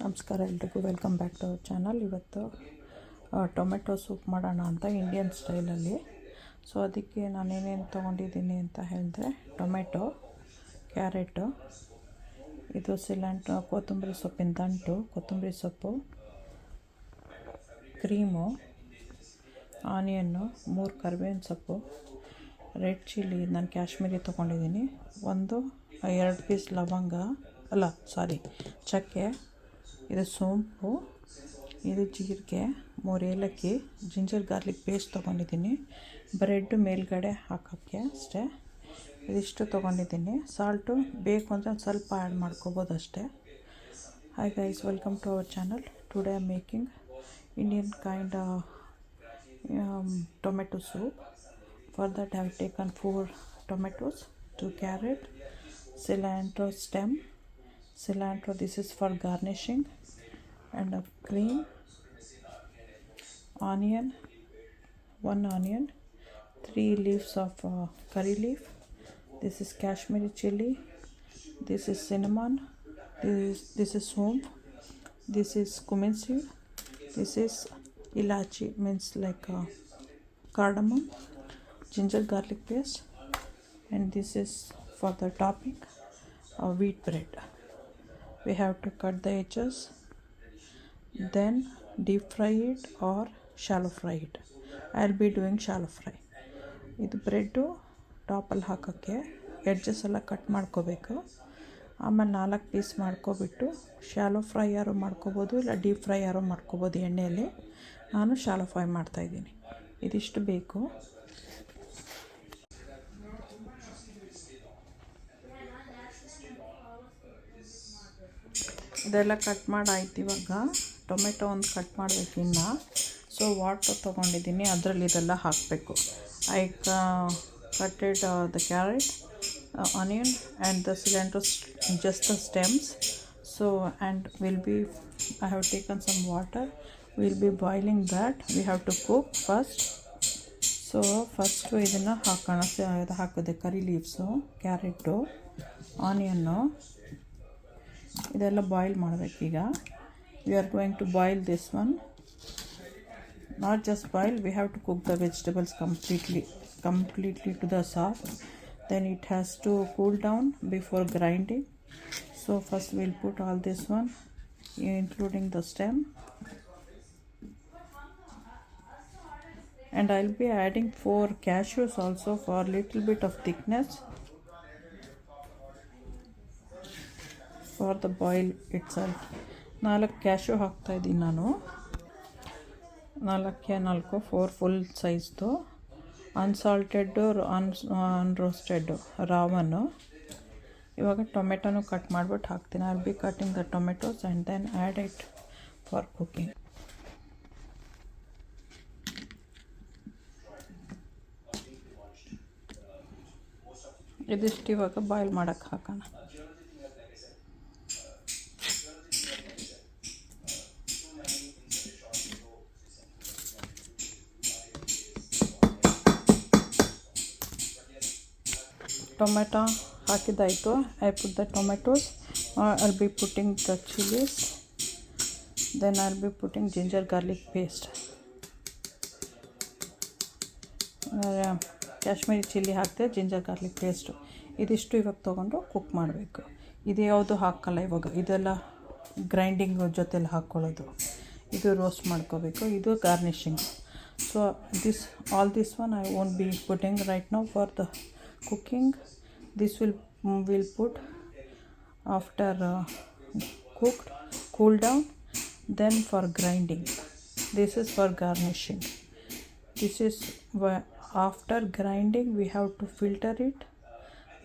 ನಮಸ್ಕಾರ ಎಲ್ರಿಗೂ, welcome back to our channel. ಇವತ್ತು ಟೊಮೆಟೊ ಸೂಪ್ ಮಾಡೋಣ ಅಂತ ಇಂಡಿಯನ್ ಸ್ಟೈಲಲ್ಲಿ. ಸೊ ಅದಕ್ಕೆ ನಾನೇನೇನು ತೊಗೊಂಡಿದ್ದೀನಿ ಅಂತ ಹೇಳಿದ್ರೆ, ಟೊಮೆಟೊ, ಕ್ಯಾರೆಟು, ಇದು ಸಿಲೆಂಟ್ರ್, ಕೊತ್ತಂಬರಿ ಸೊಪ್ಪಿನ ದಂಟು, ಕೊತ್ತಂಬರಿ ಸೊಪ್ಪು, ಕ್ರೀಮು, ಆನಿಯನ್ನು, 3 ಕರಿಬೇವಿನ ಸೊಪ್ಪು, ರೆಡ್ ಚಿಲ್ಲಿ, ನಾನು ಕಾಶ್ಮೀರಿ ತೊಗೊಂಡಿದ್ದೀನಿ, 2 ಪೀಸ್ ಲವಂಗ, ಚಕ್ಕೆ, ಇದು ಸೋಂಪು, ಇದು ಜೀರಿಗೆ, 3 ಏಲಕ್ಕಿ, ಜಿಂಜರ್ ಗಾರ್ಲಿಕ್ ಪೇಸ್ಟ್ ತೊಗೊಂಡಿದ್ದೀನಿ, ಬ್ರೆಡ್ ಮೇಲ್ಗಡೆ ಹಾಕೋಕ್ಕೆ ಅಷ್ಟೇ. ಇದಿಷ್ಟು ತೊಗೊಂಡಿದ್ದೀನಿ. ಸಾಲ್ಟು ಬೇಕು ಅಂದರೆ ಒಂದು ಸ್ವಲ್ಪ ಆ್ಯಡ್ ಮಾಡ್ಕೋಬೋದು ಅಷ್ಟೇ. Hi guys, welcome to our channel. Today I am making Indian kind tomato soup. For that I have taken 4 tomatoes, 2 carrot, cilantro stem, cilantro, this is for garnishing, and a cream, onion, 1 onion, 3 leaves of curry leaf, this is Kashmiri chili, this is cinnamon, this is soap, this is cumin seed, this is ilachi, means like cardamom, ginger garlic paste, and this is for the topping wheat bread. We have to cut the edges, then deep fry it or shallow fry it. I'll be doing shallow fry. ಇದು bread ಟಾಪಲ್ಲಿ ಹಾಕೋಕ್ಕೆ edges ಎಲ್ಲ cut ಮಾಡ್ಕೋಬೇಕು. ಆಮೇಲೆ 4 piece ಮಾಡ್ಕೊಬಿಟ್ಟು shallow fry ಯಾರು ಮಾಡ್ಕೋಬೋದು, ಇಲ್ಲ deep fry ಯಾರು ಮಾಡ್ಕೋಬೋದು ಎಣ್ಣೆಯಲ್ಲಿ. ನಾನು ಶಾಲೋ ಫ್ರೈ ಮಾಡ್ತಾಯಿದ್ದೀನಿ. ಇದಿಷ್ಟು ಬೇಕು. ಇದೆಲ್ಲ ಕಟ್ ಮಾಡಾಯ್ತು. ಇವಾಗ ಟೊಮೆಟೊ ಒಂದು ಕಟ್ ಮಾಡಬೇಕು ಇನ್ನು. ಸೊ ವಾಟರ್ ತೊಗೊಂಡಿದ್ದೀನಿ, ಅದರಲ್ಲಿ ಇದೆಲ್ಲ ಹಾಕಬೇಕು. I cutted the carrot, onion and the cilantro, just the stems. So and I have taken some water. We'll be boiling that. We have to cook first. So first ಇದನ್ನು ಹಾಕೋಣ. ಇದು ಹಾಕಿದೆ curry leaves, carrot, onion, ಇದೆಲ್ಲ boil ಮಾಡಬೇಕೀಗ. We are going to boil this one. Not just boil, we have to cook the vegetables completely to the soft. Then it has to cool down before grinding. So first we'll put all this one, including the stem. And I'll be adding 4 cashews also for little bit of thickness for the boil itself. 4 cashew ಹಾಕ್ತಾಯಿದ್ದೀನಿ ನಾನು. 4 4 full ಸೈಜ್ದು ಅನ್ಸಾಲ್ಟೆಡ್ಡು, ಅನ್ರೋಸ್ಟೆಡ್ಡು ರಾವನ್ನು. ಇವಾಗ ಟೊಮೆಟೊನು cut ಮಾಡಿಬಿಟ್ಟು ಹಾಕ್ತೀನಿ. I will be cutting the tomatoes and then add it for cooking. ಇದಿಷ್ಟು ಇವಾಗ boil ಮಾಡೋಕ್ಕೆ ಹಾಕೋಣ. Tomato ಹಾಕಿದ್ದಾಯಿತು. I put the tomatoes. I'll be putting the chilies. Then I'll be putting ginger garlic paste. Kashmiri chilli ಹಾಕಿದೆ, ginger garlic paste. ಇದಿಷ್ಟು ಇವಾಗ ತೊಗೊಂಡು cook ಮಾಡಬೇಕು. ಇದು ಯಾವುದು ಹಾಕಲ್ಲ ಇವಾಗ, ಇದೆಲ್ಲ ಗ್ರೈಂಡಿಂಗ್ ಜೊತೆಲಿ ಹಾಕ್ಕೊಳ್ಳೋದು. ಇದು ರೋಸ್ಟ್ ಮಾಡ್ಕೋಬೇಕು, ಇದು garnishing. So all this one I won't be putting right now for the cooking. This we'll put after cooked, cool down, then for grinding. This is for garnishing. This is after grinding we have to filter it,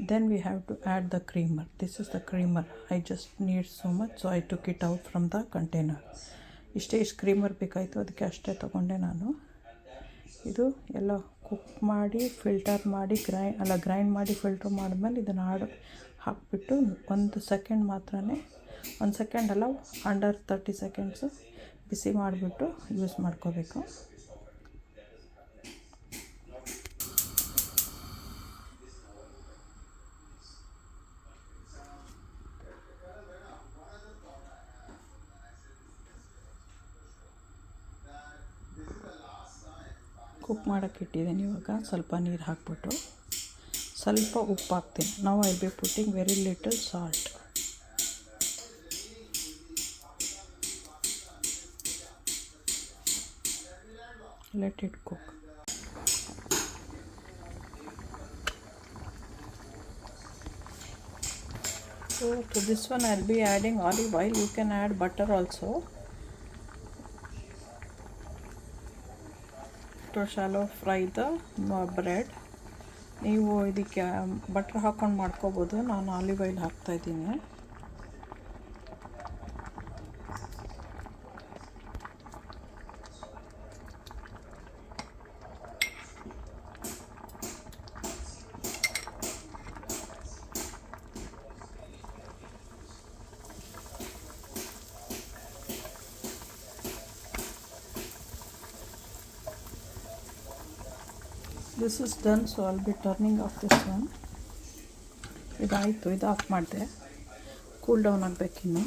then we have to add the creamer. This is the creamer. I just need so much, so I took it out from the container. ಇಷ್ಟು creamer ಬೇಕಾಯಿತು, ಅದಕ್ಕೆ ಅಷ್ಟೇ ತೊಗೊಂಡೆ ನಾನು. ಇದು ಎಲ್ಲ cook ಮಾಡಿ filter ಮಾಡಿ ಗ್ರೈಂಡ್ ಮಾಡಿ ಫಿಲ್ಟ್ರ್ ಮಾಡಿದ್ಮೇಲೆ ಇದನ್ನು ಹಾಕಿಬಿಟ್ಟು 1 ಸೆಕೆಂಡ್ ಮಾತ್ರನೇ, 1 ಸೆಕೆಂಡ್ ಅಲ್ಲ, ಅಂಡರ್ 30 ಸೆಕೆಂಡ್ಸು ಬಿಸಿ ಮಾಡಿಬಿಟ್ಟು ಯೂಸ್ ಮಾಡ್ಕೋಬೇಕು. ಕುಕ್ ಮಾಡೋಕ್ಕೆ ಇಟ್ಟಿದ್ದೀನಿ. ಇವಾಗ ಸ್ವಲ್ಪ ನೀರು ಹಾಕ್ಬಿಟ್ಟು ಸ್ವಲ್ಪ ಉಪ್ಪು ಹಾಕ್ತೀನಿ. ನಾವು I B putting very little salt. Let it cook. So to this one I'll be adding olive oil. You can add butter also to shallow fry the bread. ನೀವು ಇದಕ್ಕೆ ಬಟರ್ ಹಾಕ್ಕೊಂಡು ಮಾಡ್ಕೋಬೋದು. ನಾನು ಆಲಿವ್ ಆಯಿಲ್ ಹಾಕ್ತಾಯಿದ್ದೀನಿ. This is done, so I'll be turning off this one. ಇದಾಯಿತು, ಇದು off ಮಾಡಿದೆ. Cool down ಆಗಬೇಕಿನ್ನು.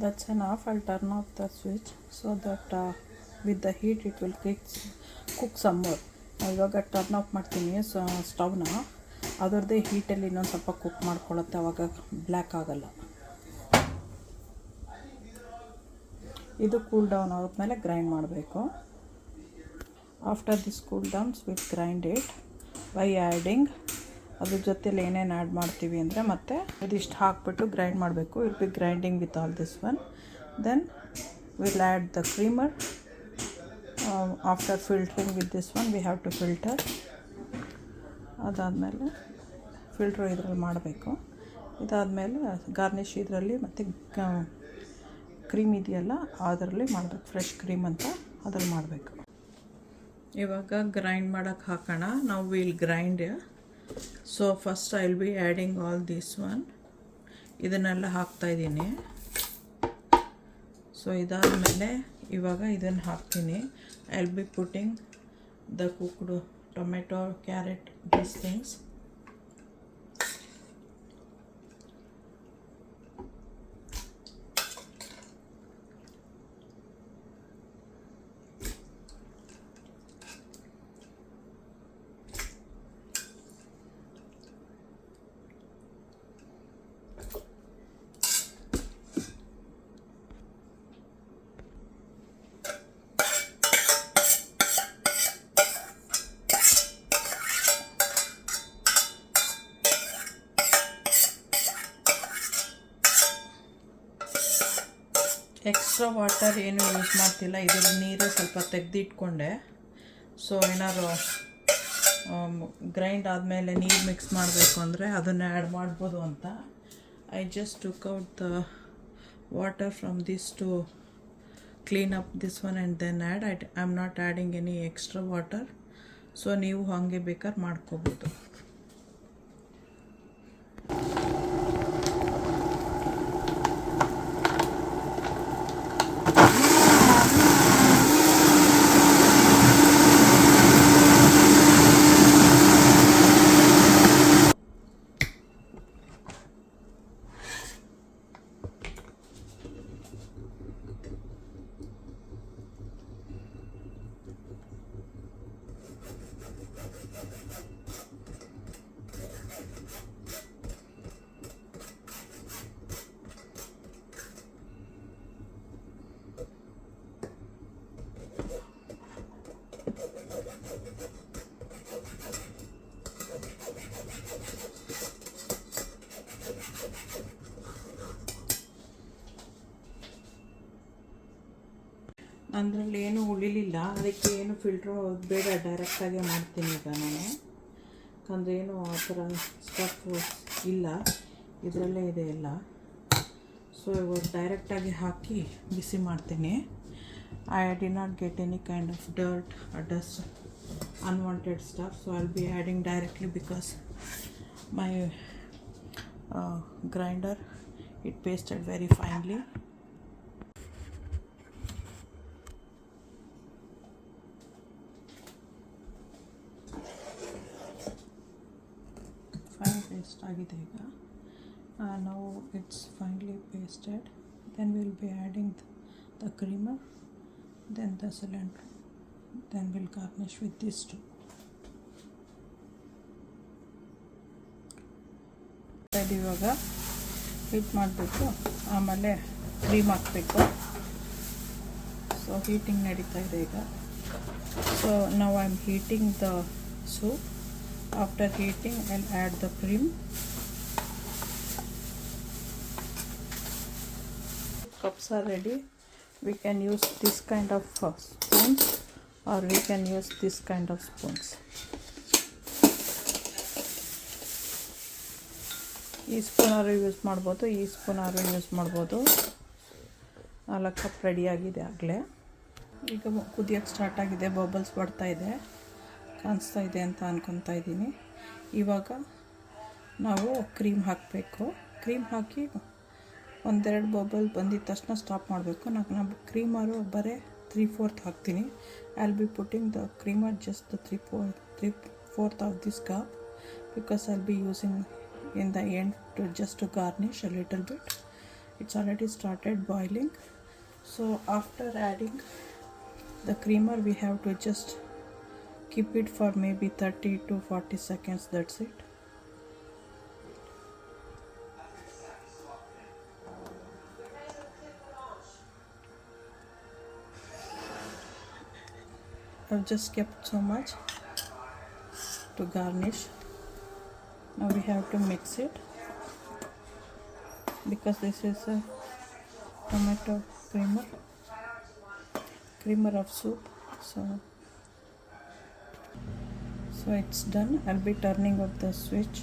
That's enough. I'll turn off the switch so that with the heat it will cook some more. ಇವಾಗ turn off ಮಾಡ್ತೀನಿ ಸ್ಟವ್ನ. ಅದರದ್ದೇ ಹೀಟಲ್ಲಿ ಇನ್ನೊಂದು ಸ್ವಲ್ಪ cook ಮಾಡ್ಕೊಳ್ಳುತ್ತೆ, ಆವಾಗ ಬ್ಲ್ಯಾಕ್ ಆಗಲ್ಲ. ಇದು ಕೂಲ್ ಡೌನ್ ಆದಮೇಲೆ ಗ್ರೈಂಡ್ ಮಾಡಬೇಕು. After this cool downs will grind it by adding. ಅದ್ರ ಜೊತೆಲಿ ಏನೇನು ಆ್ಯಡ್ ಮಾಡ್ತೀವಿ ಅಂದರೆ ಮತ್ತೆ ಇದಿಷ್ಟು ಹಾಕ್ಬಿಟ್ಟು ಗ್ರೈಂಡ್ ಮಾಡಬೇಕು. Will be grinding with all this one. Then will add the creamer. After filtering with this one we have to filter. ಅದಾದಮೇಲೆ ಫಿಲ್ಟ್ರ್ ಇದರಲ್ಲಿ ಮಾಡಬೇಕು. ಇದಾದಮೇಲೆ ಗಾರ್ನಿಷ್ ಇದರಲ್ಲಿ ಮತ್ತು ಕ್ರೀಮ್ ಇದೆಯಲ್ಲ ಅದರಲ್ಲಿ ಮಾಡಬೇಕು. ಫ್ರೆಶ್ ಕ್ರೀಮ್ ಅಂತ ಅದ್ರಲ್ಲಿ ಮಾಡಬೇಕು. ಇವಾಗ ಗ್ರೈಂಡ್ ಮಾಡೋಕ್ಕೆ ಹಾಕೋಣ. ನಾವು will grind. So first I will B adding all this one. ಇದನ್ನೆಲ್ಲ ಹಾಕ್ತಾಯಿದ್ದೀನಿ. ಸೊ ಇದಾದಮೇಲೆ ಇವಾಗ ಇದನ್ನು ಹಾಕ್ತೀನಿ. I will B putting the cooked tomato, carrot, these things. Extra water ಏನು ಯೂಸ್ ಮಾಡ್ತಿಲ್ಲ. ಇದ್ರ ನೀರು ಸ್ವಲ್ಪ ತೆಗೆದಿಟ್ಕೊಂಡೆ. ಸೊ ಏನಾದ್ರು ಗ್ರೈಂಡ್ ಆದಮೇಲೆ ನೀರು ಮಿಕ್ಸ್ ಮಾಡಬೇಕು ಅಂದರೆ ಅದನ್ನು ಆ್ಯಡ್ ಮಾಡ್ಬೋದು ಅಂತ. I just took out the water from this to clean up this one and then add. I am not adding any extra water. So ನೀವು ಹಾಗೆ ಬೇಕಾದ್ರೆ ಮಾಡ್ಕೋಬೋದು. ಅದರಲ್ಲಿ ಏನೂ ಉಳಿಲಿಲ್ಲ, ಅದಕ್ಕೆ ಏನು ಫಿಲ್ಟ್ರು ಬೇಡ, ಡೈರೆಕ್ಟಾಗೆ ಮಾಡ್ತೀನಿ ಈಗ ನಾನು. ಯಾಕಂದರೆ ಏನು ಆ ಥರ ಸ್ಟಫ್ ಇಲ್ಲ, ಇದರಲ್ಲೇ ಇದೆ ಎಲ್ಲ. ಸೊ ಇವಾಗ ಡೈರೆಕ್ಟಾಗಿ ಹಾಕಿ ಬಿಸಿ ಮಾಡ್ತೀನಿ. I did not get any kind of dirt or dust, unwanted stuff, so I'll be adding directly because my grinder, it pasted very finely. Fine paste agide iga. Now it's finely pasted. Then we'll be adding the creamer, then the cylinder, then we'll garnish with these two. ಇವಾಗ heat ಮಾಡಬೇಕು, ಆಮೇಲೆ cream ಹಾಕಬೇಕು. So heating ನಡೀತಾ ಇದೆ ಈಗ. So ನಾವು I am heating the soup. After heating, I'll add the cream. Cups are ready. We can use this kind of spoons, or we can use this kind of spoons. ಈ spoon ಆರು use ಮಾಡ್ಬೋದು, ಈ spoon ಆರು use ಮಾಡ್ಬೋದು. 4 cup ರೆಡಿಯಾಗಿದೆ ಆಗಲೇ. ಈಗ ಕುದಿಯೋಕ್ಕೆ start ಆಗಿದೆ, ಬಬಲ್ಸ್ ಬರ್ತಾ ಇದೆ, ಕಾಣಿಸ್ತಾ ಇದೆ ಅಂತ ಅನ್ಕೊತಾ ಇದ್ದೀನಿ. ಇವಾಗ ನಾವು ಕ್ರೀಮ್ ಹಾಕಬೇಕು. ಕ್ರೀಮ್ ಹಾಕಿ ಒಂದೆರಡು ಬಬಲ್ ಬಂದಿದ ತಕ್ಷಣ ಸ್ಟಾಪ್ ಮಾಡಬೇಕು. ನಾನು ಕ್ರೀಮರು ಬರೀ 3/4 ಹಾಕ್ತೀನಿ. I will B putting the creamer just the 3/4 of this cup, because I will B using in the end just to garnish a little bit. It's already started boiling. So after adding the creamer, we have to just keep it for maybe 30 to 40 seconds. That's it. I've just kept so much to garnish. Now we have to mix it, because this is a tomato creamer of soup. So it's done. I'll be turning off the switch.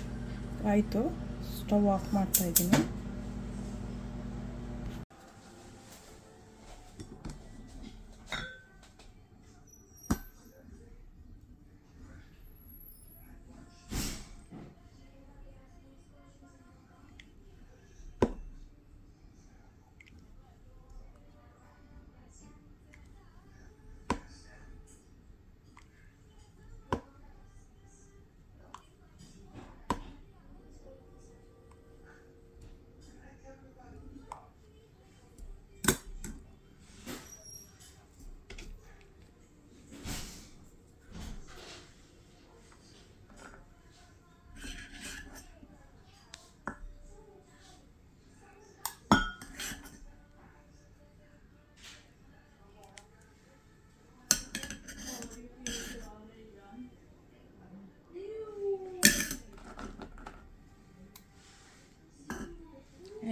ಆಯಿತು, stove off ಮಾಡ್ತಾ ಇದ್ದೀನಿ.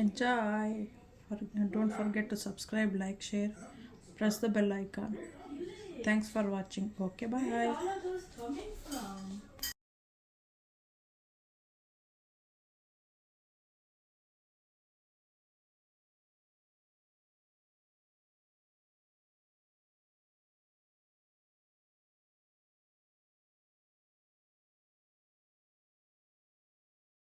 Enjoy. Don't forget to subscribe, like, share, press the bell icon. Thanks for watching. Okay, bye.